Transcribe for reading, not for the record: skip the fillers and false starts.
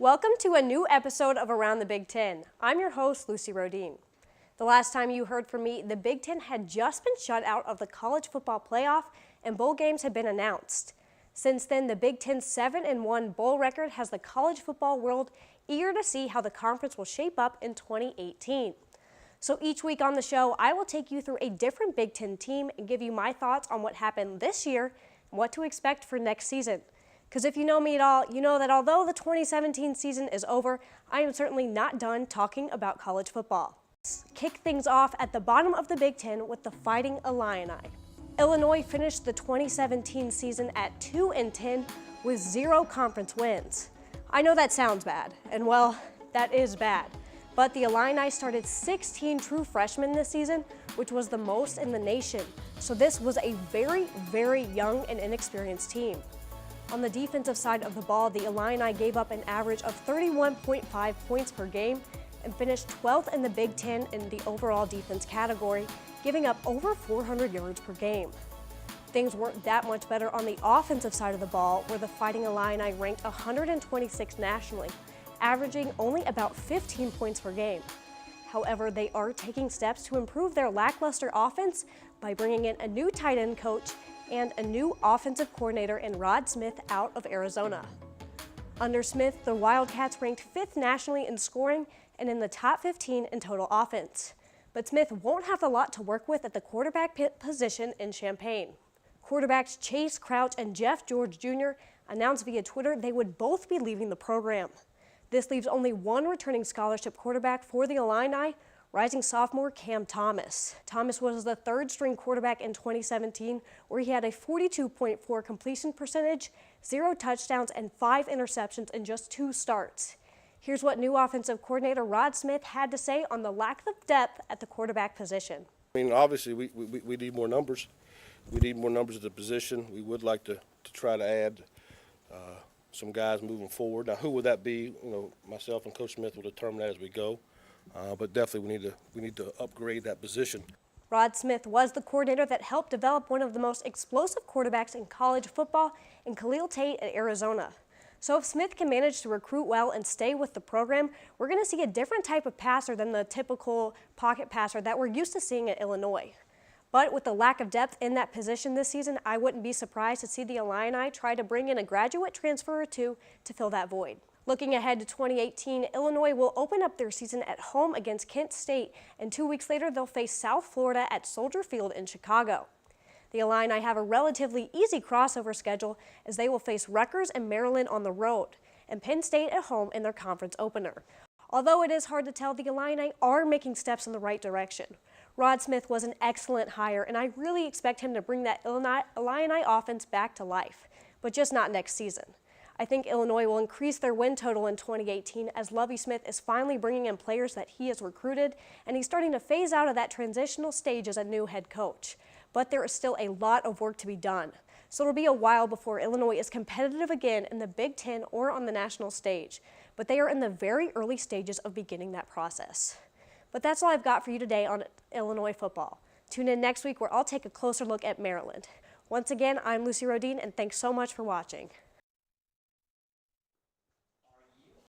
Welcome to a new episode of Around the Big Ten. I'm your host, Lucy Rohden. The last time you heard from me, the Big Ten had just been shut out of the college football playoff and bowl games had been announced. Since then, the Big Ten's 7-1 bowl record has the college football world eager to see how the conference will shape up in 2018. So each week on the show, I will take you through a different Big Ten team and give you my thoughts on what happened this year and what to expect for next season. Because if you know me at all, you know that although the 2017 season is over, I am certainly not done talking about college football. Let's kick things off at the bottom of the Big Ten with the Fighting Illini. Illinois finished the 2017 season at 2-10 with 0 conference wins. I know that sounds bad, and well, that is bad. But the Illini started 16 true freshmen this season, which was the most in the nation. So this was a very, very young and inexperienced team. On the defensive side of the ball, the Illini gave up an average of 31.5 points per game and finished 12th in the Big Ten in the overall defense category, giving up over 400 yards per game. Things weren't that much better on the offensive side of the ball, where the Fighting Illini ranked 126 nationally, averaging only about 15 points per game. However, they are taking steps to improve their lackluster offense by bringing in a new tight end coach and a new offensive coordinator in Rod Smith out of Arizona. Under Smith, the Wildcats ranked 5th nationally in scoring and in the top 15 in total offense. But Smith won't have a lot to work with at the quarterback position in Champaign. Quarterbacks Chase Crouch and Jeff George Jr. announced via Twitter they would both be leaving the program. This leaves only one returning scholarship quarterback for the Illini, rising sophomore Cam Thomas. Thomas was the third-string quarterback in 2017, where he had a 42.4 completion percentage, 0 touchdowns, and 5 interceptions in just 2 starts. Here's what new offensive coordinator Rod Smith had to say on the lack of depth at the quarterback position. I mean, obviously, we need more numbers. We need more numbers at the position. We would like to try to add some guys moving forward. Now, who would that be? You know, myself and Coach Smith will determine that as we go. But definitely, we need to upgrade that position. Rod Smith was the coordinator that helped develop one of the most explosive quarterbacks in college football in Khalil Tate at Arizona. So if Smith can manage to recruit well and stay with the program, we're going to see a different type of passer than the typical pocket passer that we're used to seeing at Illinois. But with the lack of depth in that position this season, I wouldn't be surprised to see the Illini try to bring in a graduate transfer or two to fill that void. Looking ahead to 2018, Illinois will open up their season at home against Kent State, and 2 weeks later they'll face South Florida at Soldier Field in Chicago. The Illini have a relatively easy crossover schedule as they will face Rutgers and Maryland on the road, and Penn State at home in their conference opener. Although it is hard to tell, the Illini are making steps in the right direction. Rod Smith was an excellent hire, and I really expect him to bring that Illini offense back to life, but just not next season. I think Illinois will increase their win total in 2018 as Lovie Smith is finally bringing in players that he has recruited, and he's starting to phase out of that transitional stage as a new head coach. But there is still a lot of work to be done. So it'll be a while before Illinois is competitive again in the Big Ten or on the national stage. But they are in the very early stages of beginning that process. But that's all I've got for you today on Illinois football. Tune in next week where I'll take a closer look at Maryland. Once again, I'm Lucy Rohden, and thanks so much for watching.